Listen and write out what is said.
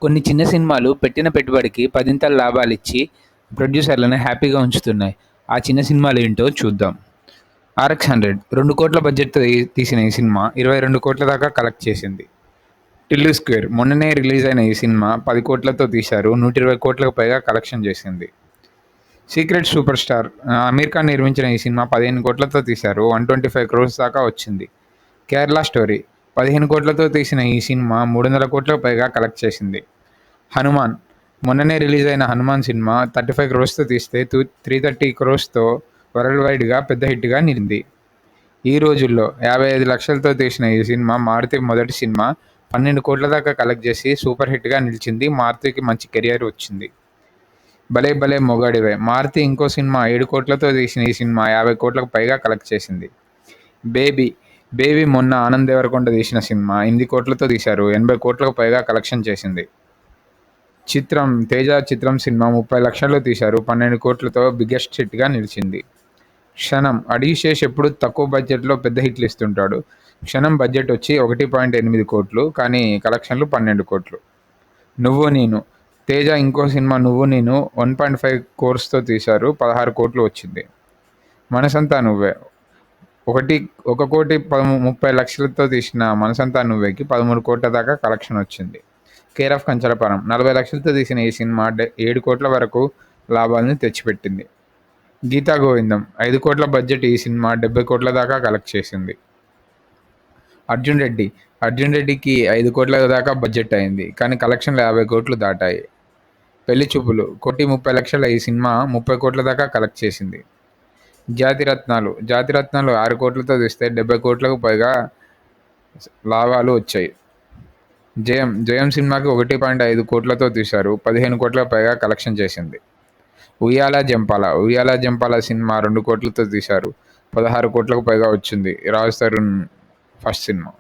కొన్ని చిన్న సినిమాలు పెట్టిన పెట్టుబడికి పదింతలు లాభాలిచ్చి ప్రొడ్యూసర్లను హ్యాపీగా ఉంచుతున్నాయి. ఆ చిన్న సినిమాలేంటో చూద్దాం. 'ఆర్ఎక్స్ 100' 2 కోట్ల బడ్జెట్‌తో తీసిన ఈ సినిమా 22 కోట్ల దాకా కలెక్ట్ చేసింది. 'టిల్లు స్క్వేర్' మొన్ననే రిలీజ్ అయిన ఈ సినిమా 10 కోట్లతో తీశారు. 120 కోట్లకు పైగా కలెక్షన్ చేసింది. 'Secret Superstar' Aamir Khan నిర్మించిన ఈ సినిమా 15 కోట్లతో తీశారు. 125 క్రోర్స్ దాకా వచ్చింది. 'కేరళ స్టోరీ' 15 కోట్లతో తీసిన ఈ సినిమా 300 కోట్లకు పైగా కలెక్ట్ చేసింది. 'హనుమాన్' మొన్ననే రిలీజ్ అయిన 'హనుమాన్' సినిమా 35 క్రోర్స్తో తీస్తే 330 క్రోర్స్తో వరల్డ్ వైడ్గా పెద్ద హిట్గా నిలిచింది. ఈ రోజుల్లో 55 లక్షలతో తీసిన ఈ సినిమా మారుతి మొదటి సినిమా 12 కోట్ల దాకా కలెక్ట్ చేసి సూపర్ హిట్గా నిలిచింది. మారుతికి మంచి కెరియర్ వచ్చింది. 'భలే భలే మొగాడివే' మారుతి ఇంకో సినిమా 7 కోట్లతో తీసిన ఈ సినిమా 50 కోట్లకు పైగా కలెక్ట్ చేసింది. 'బేబీ' మొన్న ఆనంద్ దేవరకొండ తీసిన సినిమా 8 కోట్లతో తీశారు. 80 కోట్లకు పైగా కలెక్షన్ చేసింది. తేజ చిత్రం సినిమా 30 లక్షల్లో తీశారు. 12 కోట్లతో బిగ్గెస్ట్ హిట్గా నిలిచింది. 'క్షణం' అడిశేష్ ఎప్పుడూ తక్కువ బడ్జెట్లో పెద్ద హిట్లు ఇస్తుంటాడు. 'క్షణం' బడ్జెట్ వచ్చి 1.8 కోట్లు, కానీ కలెక్షన్లు 12 కోట్లు. 'నువ్వు నేను' తేజ ఇంకో సినిమా 'నువ్వు నేను' 1.5 కోర్స్తో తీశారు. 16 కోట్లు వచ్చింది. 'మనసంతా నువ్వే' 1,30 లక్షలతో తీసిన 'మనసంతా నువ్వే'కి 13 కోట్ల దాకా కలెక్షన్ వచ్చింది. 'కేర్ ఆఫ్ కంచరపాలెం' 40 లక్షలతో తీసిన ఈ సినిమా 7 కోట్ల వరకు లాభాలను తెచ్చిపెట్టింది. 'గీతా గోవిందం' 5 కోట్ల బడ్జెట్ ఈ సినిమా 70 కోట్ల దాకా కలెక్ట్ చేసింది. 'అర్జున్ రెడ్డి'కి 5 కోట్ల దాకా బడ్జెట్ అయింది, కానీ కలెక్షన్లు 50 కోట్లు దాటాయి. 'పెళ్లి చూపులు' 1,30,00,000 ఈ సినిమా 30 కోట్ల దాకా కలెక్ట్ చేసింది. 'జాతిరత్నాలు' 6 కోట్లతో తీస్తే 70 కోట్లకు పైగా లాభాలు వచ్చాయి. 'జయం' సినిమాకి 1.5 కోట్లతో తీశారు. 15 కోట్లకు పైగా కలెక్షన్ చేసింది. 'ఉయ్యాల జంపాల' సినిమా 2 కోట్లతో తీశారు. 16 కోట్లకు పైగా వచ్చింది. Raj Tarun first cinema.